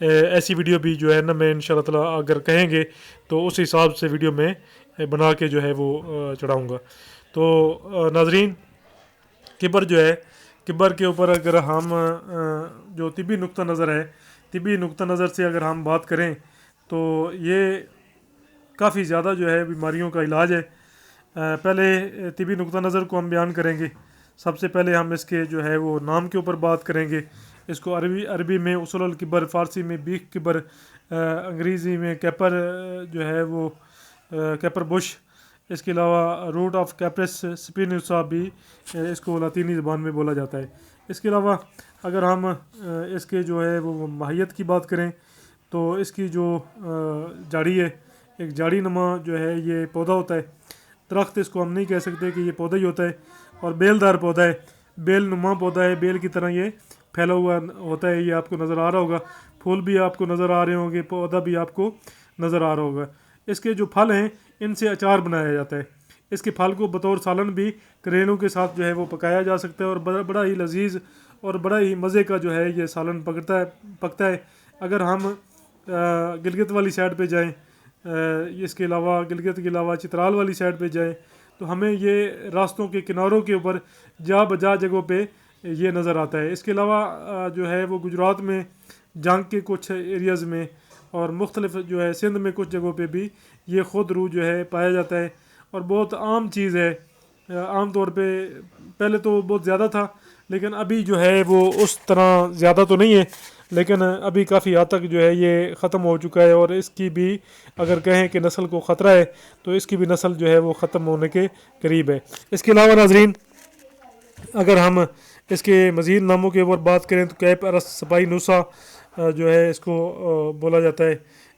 ایسی ویڈیو بھی جو ہے نا میں انشاءاللہ تعالی اگر کہیں گے تو اس حساب سے ویڈیو میں بنا کے جو ہے وہ چڑھاؤں گا. تو ناظرین کبر جو ہے، کبر کے اوپر اگر ہم جو طبی نقطہ نظر ہے، طبی نقطہ نظر سے اگر ہم بات کریں تو یہ کافی زیادہ جو ہے بیماریوں کا علاج ہے. پہلے طبی نقطہ نظر کو ہم بیان کریں گے. سب سے پہلے ہم اس کے جو ہے وہ نام کے اوپر بات کریں گے. اس کو عربی میں اصول الکبر، فارسی میں بیخ کبر، انگریزی میں کیپر جو ہے وہ کیپر بش. اس کے علاوہ روٹ آف کیپرس سپینوسا بھی اس کو لاطینی زبان میں بولا جاتا ہے. اس کے علاوہ اگر ہم اس کے جو ہے وہ ماہیت کی بات کریں تو اس کی جو جاڑی ہے، ایک جاڑی نما جو ہے یہ پودا ہوتا ہے. درخت اس کو ہم نہیں کہہ سکتے کہ یہ پودا ہی ہوتا ہے، اور بیل دار پودا ہے، بیل نما پودا ہے، بیل کی طرح یہ پھیلا ہوا ہوتا ہے. یہ آپ کو نظر آ رہا ہوگا، پھول بھی آپ کو نظر آ رہے ہوں گے، پودا بھی آپ کو نظر آ رہا ہوگا. اس کے جو پھل ہیں ان سے اچار بنایا جاتا ہے. اس کے پھل کو بطور سالن بھی کریلوں کے ساتھ جو ہے وہ پکایا جا سکتا ہے، اور بڑا ہی لذیذ اور بڑا ہی مزے کا جو ہے یہ سالن پکتا ہے. اگر ہم گلگت والی سائڈ پہ جائیں، اس کے علاوہ گلگت کے علاوہ چترال والی سائڈ پہ جائیں تو ہمیں یہ راستوں کے کناروں کے اوپر جا بجا جگہوں پہ یہ نظر آتا ہے. اس کے علاوہ جو ہے وہ گجرات میں جنگ کے کچھ ایریاز میں اور مختلف جو ہے سندھ میں کچھ جگہوں پہ بھی یہ خود رو جو ہے پایا جاتا ہے، اور بہت عام چیز ہے. عام طور پہ پہلے تو بہت زیادہ تھا، لیکن ابھی جو ہے وہ اس طرح زیادہ تو نہیں ہے، لیکن ابھی کافی حد تک جو ہے یہ ختم ہو چکا ہے. اور اس کی بھی اگر کہیں کہ نسل کو خطرہ ہے تو اس کی بھی نسل جو ہے وہ ختم ہونے کے قریب ہے. اس کے علاوہ ناظرین اگر ہم اس کے مزید ناموں کے اوپر بات کریں تو کیپ ارس سپائی نوسا جو ہے اس کو بولا جاتا ہے.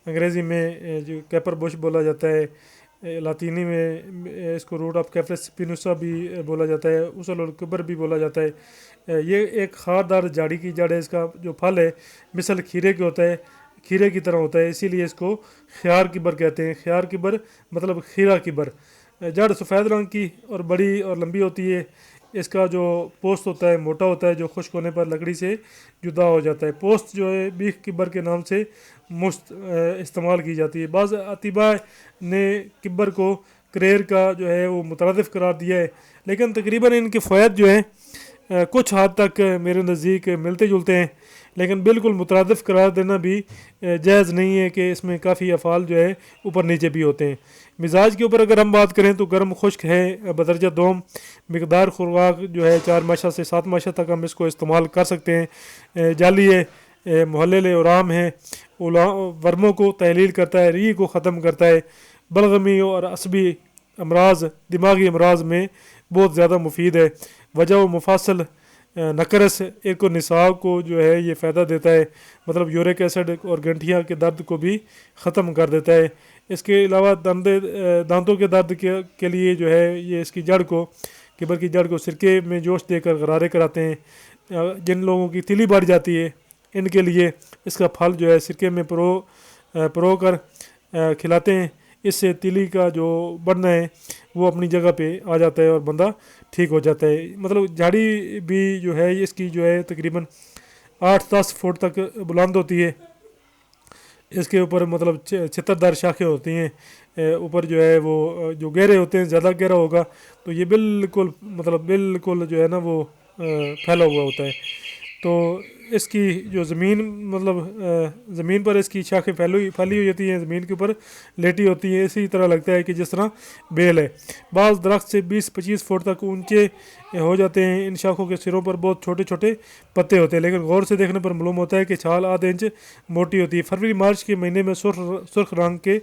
انگریزی میں جو کیپر بش بولا جاتا ہے، لاطینی میں اس کو روٹ آف کیپرس سپینوسا بھی بولا جاتا ہے، اصول الکبر بھی بولا جاتا ہے. یہ ایک خاردار جاڑی کی جڑ ہے. اس کا جو پھل ہے مثل کھیرے کے ہوتا ہے، کھیرے کی طرح ہوتا ہے، اسی لیے اس کو خیار کبر کہتے ہیں. خیار کبر مطلب کھیرا کبر. جڑ سفید رنگ کی اور بڑی اور لمبی ہوتی ہے. اس کا جو پوست ہوتا ہے موٹا ہوتا ہے، جو خشک ہونے پر لکڑی سے جدا ہو جاتا ہے. پوست جو ہے بیخ کبر کے نام سے استعمال کی جاتی ہے. بعض اطباء نے کبر کو کریر کا جو ہے وہ مترادف قرار دیا ہے، لیکن تقریباً ان کے فوائد جو ہیں کچھ حد تک میرے نزدیک ملتے جلتے ہیں، لیکن بالکل مترادف قرار دینا بھی جائز نہیں ہے کہ اس میں کافی افعال جو ہے اوپر نیچے بھی ہوتے ہیں. مزاج کے اوپر اگر ہم بات کریں تو گرم خشک ہے بدرجہ دوم. مقدار خوراک جو ہے 4 ماشا سے 7 ماشا تک ہم اس کو استعمال کر سکتے ہیں. جعلی ہے، محلل اورام ہے، ورموں کو تحلیل کرتا ہے، ری کو ختم کرتا ہے. بلغمی اور عصبی امراض، دماغی امراض میں بہت زیادہ مفید ہے. وجہ و مفاصل نقرس ایک و نصاب کو جو ہے یہ فائدہ دیتا ہے، مطلب یورک ایسڈ اور گنٹھیا کے درد کو بھی ختم کر دیتا ہے. اس کے علاوہ دانتوں کے درد کے لیے جو ہے یہ اس کی جڑ کو، کبر کی جڑ کو سرکے میں جوش دے کر غرارے کراتے ہیں. جن لوگوں کی تیلی بڑھ جاتی ہے ان کے لیے اس کا پھل جو ہے سرکے میں پرو کر کھلاتے ہیں. اس سے تیلی کا جو بڑھنا ہے وہ اپنی جگہ پہ آ جاتا ہے اور بندہ ٹھیک ہو جاتا ہے. مطلب جھاڑی بھی جو ہے اس کی جو ہے تقریباً 8-10 فٹ تک بلند ہوتی ہے. اس کے اوپر مطلب چھتردار شاخیں ہوتی ہیں. اوپر جو ہے وہ جو گہرے ہوتے ہیں، زیادہ گہرا ہوگا تو یہ بالکل جو ہے نا وہ پھیلا ہوا ہوتا ہے. تو اس کی جو زمین پر اس کی شاخیں پھیلی ہوئی ہوتی ہیں، زمین کے اوپر لیٹی ہوتی ہیں، اسی طرح لگتا ہے کہ جس طرح بیل ہے. بعض درخت سے 20-25 فٹ تک اونچے ہو جاتے ہیں. ان شاخوں کے سروں پر بہت چھوٹے چھوٹے پتے ہوتے ہیں، لیکن غور سے دیکھنے پر معلوم ہوتا ہے کہ چھال آدھے انچ موٹی ہوتی ہے. فروری مارچ کے مہینے میں سرخ رنگ کے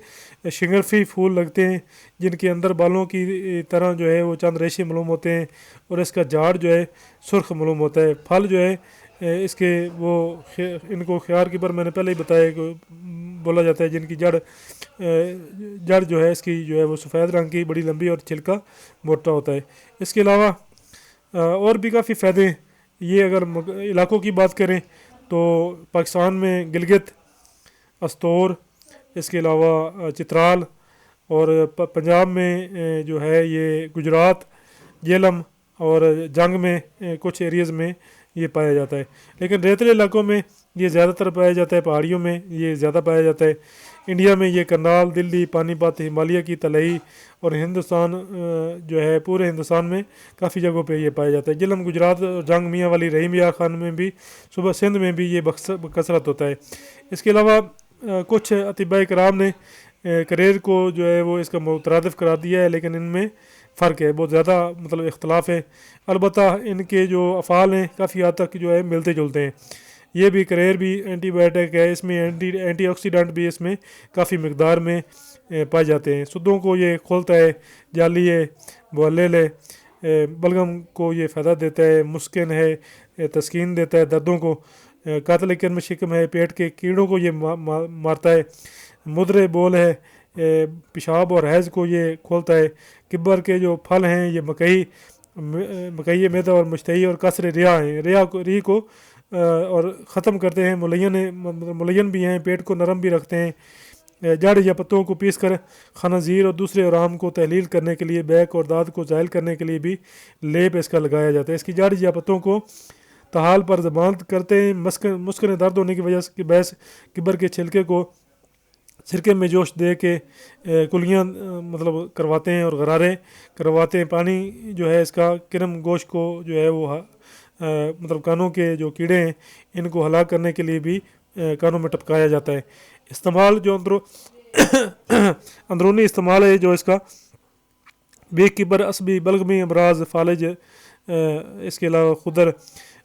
شگرفی پھول لگتے ہیں، جن کے اندر بالوں کی طرح جو ہے وہ چند ریشے معلوم ہوتے ہیں، اور اس کا جھاڑ جو ہے سرخ معلوم ہوتا ہے. پھل جو ہے اس کے ان کو خیار کبر میں نے پہلے ہی بتایا کہ بولا جاتا ہے، جن کی جڑ جو ہے اس کی جو ہے وہ سفید رنگ کی، بڑی لمبی اور چھلکا موٹا ہوتا ہے. اس کے علاوہ اور بھی کافی فائدے ہیں. یہ اگر علاقوں کی بات کریں تو پاکستان میں گلگت، استور، اس کے علاوہ چترال، اور پنجاب میں جو ہے یہ گجرات، جہلم اور جنگ میں کچھ ایریز میں یہ پایا جاتا ہے. لیکن ریتلے علاقوں میں یہ زیادہ تر پایا جاتا ہے پہاڑیوں میں، یہ زیادہ پایا جاتا ہے۔ انڈیا میں یہ کرنال، دلی، پانی پت، ہمالیہ کی تلئی اور ہندوستان جو ہے پورے ہندوستان میں کافی جگہوں پہ یہ پایا جاتا ہے۔ جہلم گجرات اور جنگ میاں والی، رحیم یار خان میں بھی، صوبہ سندھ میں بھی یہ بکثرت ہوتا ہے۔ اس کے علاوہ کچھ اطباء کرام نے کریر کو جو ہے وہ اس کا مترادف قرار دیا ہے، لیکن ان میں فرق ہے، بہت زیادہ مطلب اختلاف ہے۔ البتہ ان کے جو افعال ہیں کافی حد تک جو ہے ملتے جلتے ہیں۔ یہ بھی کریر بھی اینٹی بائیوٹک ہے، اس میں اینٹی آکسیڈنٹ بھی اس میں کافی مقدار میں پائے جاتے ہیں۔ سدوں کو یہ کھولتا ہے، جالی ہے، معلل ہے، بلغم کو یہ فائدہ دیتا ہے، مسکن ہے، تسکین دیتا ہے دردوں کو، قاتل کرم شکم ہے، پیٹ کے کیڑوں کو یہ مارتا ہے، مدر بول ہے، پیشاب اور حیض کو یہ کھولتا ہے۔ کبر کے جو پھل ہیں یہ مکئی میدا اور مشتہی اور قصر ریا ہیں، ری کو اور ختم کرتے ہیں۔ ملین بھی ہیں، پیٹ کو نرم بھی رکھتے ہیں۔ جڑ یا پتوں کو پیس کر خنازیر اور دوسرے آرام کو تحلیل کرنے کے لیے، بیک اور دانت کو زائل کرنے کے لیے بھی لیپ اس کا لگایا جاتا ہے۔ اس کی جڑ یا پتوں کو تحال پر ضمانت کرتے ہیں۔ مسکن درد ہونے کی وجہ سے باعث کبر کے چھلکے کو سرکے میں جوش دے کے کلیاں مطلب کرواتے ہیں اور غرارے کرواتے ہیں۔ پانی جو ہے اس کا کرم گوشت کو جو ہے وہ مطلب کانوں کے جو کیڑے ہیں ان کو ہلاک کرنے کے لیے بھی کانوں میں ٹپکایا جاتا ہے۔ استعمال جو اندرونی استعمال ہے جو اس کا بے کبر، عصبی، بلغمی امراض، فالج، اس کے علاوہ خدر،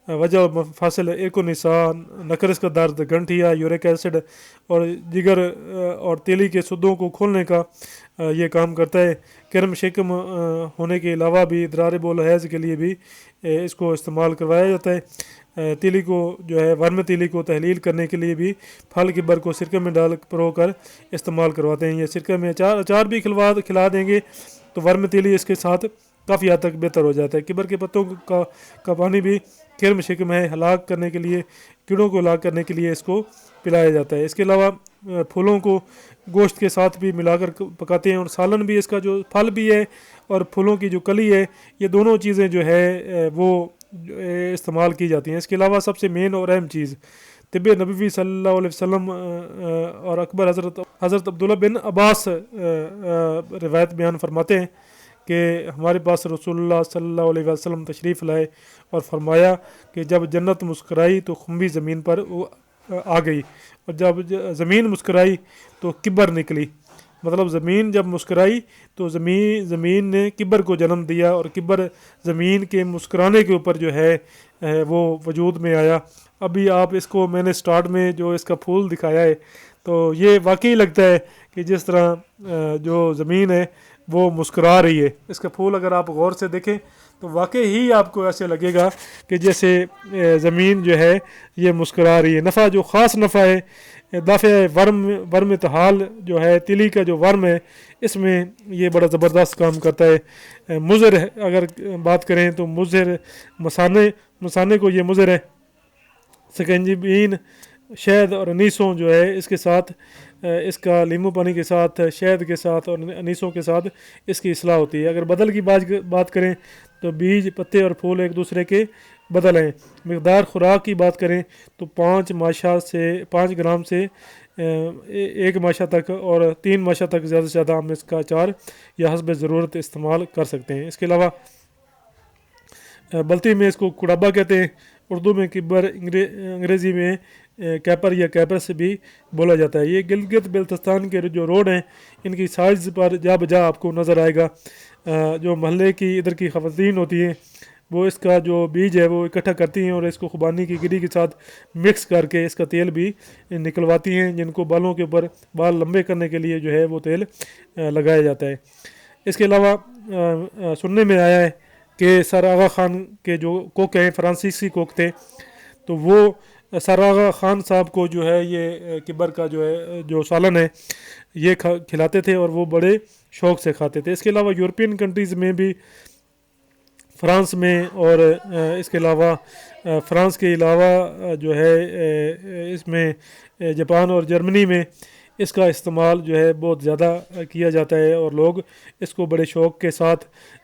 وجہ فاصل، ایک و نسان، نکرس کا درد، گنٹھیا، یورک ایسڈ اور جگر اور تیلی کے سدوں کو کھولنے کا یہ کام کرتا ہے۔ کرم شکم ہونے کے علاوہ بھی ادرار بول حیض کے لیے بھی اس کو استعمال کروایا جاتا ہے۔ تیلی کو جو ہے ورم تیلی کو تحلیل کرنے کے لیے بھی پھل کبر کو سرکے میں ڈال پرو کر استعمال کرواتے ہیں۔ یہ سرکے میں اچار بھی کھلا دیں گے تو ورم تیلی اس کے ساتھ کافی حد تک بہتر ہو جاتا ہے۔ کبر کے پتوں کا پانی بھی کرم شکم ہے، ہلاک کرنے کے لیے، کیڑوں کو ہلاک کرنے کے لیے اس کو پلایا جاتا ہے۔ اس کے علاوہ پھولوں کو گوشت کے ساتھ بھی ملا کر پکاتے ہیں، اور سالن بھی اس کا جو پھل بھی ہے اور پھولوں کی جو کلی ہے، یہ دونوں چیزیں جو ہے وہ استعمال کی جاتی ہیں۔ اس کے علاوہ سب سے مین اور اہم چیز طب نبوی صلی اللہ علیہ وسلم اور اکبر حضرت عبداللہ بن عباس روایت بیان فرماتے ہیں کہ ہمارے پاس رسول اللہ صلی اللہ علیہ وسلم تشریف لائے اور فرمایا کہ جب جنت مسکرائی تو خنبی زمین پر آ گئی، اور جب زمین مسکرائی تو کبر نکلی۔ مطلب زمین جب مسکرائی تو زمین نے کبر کو جنم دیا، اور کبر زمین کے مسکرانے کے اوپر جو ہے وہ وجود میں آیا۔ ابھی آپ اس کو میں نے سٹارٹ میں جو اس کا پھول دکھایا ہے تو یہ واقعی لگتا ہے کہ جس طرح جو زمین ہے وہ مسکرا رہی ہے۔ اس کا پھول اگر آپ غور سے دیکھیں تو واقعی ہی آپ کو ایسے لگے گا کہ جیسے زمین جو ہے یہ مسکرا رہی ہے۔ نفع جو خاص نفع ہے، دافع ورم تحال جو ہے، تیلی کا جو ورم ہے، اس میں یہ بڑا زبردست کام کرتا ہے۔ مضر اگر بات کریں تو مضر مسانے کو یہ مضر ہے۔ سکنجبین، شہد اور انیسوں جو ہے اس کے ساتھ، اس کا لیمو پانی کے ساتھ، شہد کے ساتھ اور انیسوں کے ساتھ اس کی اصلاح ہوتی ہے۔ اگر بدل کی بات کریں تو بیج، پتے اور پھول ایک دوسرے کے بدل ہیں۔ مقدار خوراک کی بات کریں تو 5 گرام سے 1 ماشا تک اور 3 ماشا تک زیادہ سے زیادہ ہم اس کا اچار یا حسب ضرورت استعمال کر سکتے ہیں۔ اس کے علاوہ بلتی میں اس کو کڑابا کہتے ہیں، اردو میں کبر، انگریزی میں کیپر یا کیپرس بھی بولا جاتا ہے۔ یہ گلگت بلتستان کے جو روڈ ہیں ان کی سائز پر جا بجا آپ کو نظر آئے گا۔ جو محلے کی ادھر کی خواتین ہوتی ہیں وہ اس کا جو بیج ہے وہ اکٹھا کرتی ہیں اور اس کو خوبانی کی گری کے ساتھ مکس کر کے اس کا تیل بھی نکلواتی ہیں، جن کو بالوں کے اوپر بال لمبے کرنے کے لیے جو ہے وہ تیل لگایا جاتا ہے۔ اس کے علاوہ سننے میں آیا ہے کہ سر آغا خان کے جو کوک ہیں، فرانسیسی کوک تھے، تو وہ سر آغا خان صاحب کو جو ہے یہ کبر کا جو ہے جو سالن ہے یہ کھلاتے تھے اور وہ بڑے شوق سے کھاتے تھے۔ اس کے علاوہ یورپین کنٹریز میں بھی، فرانس میں اور اس کے علاوہ فرانس کے علاوہ جو ہے اس میں جاپان اور جرمنی میں اس کا استعمال جو ہے بہت زیادہ کیا جاتا ہے، اور لوگ اس کو بڑے شوق کے ساتھ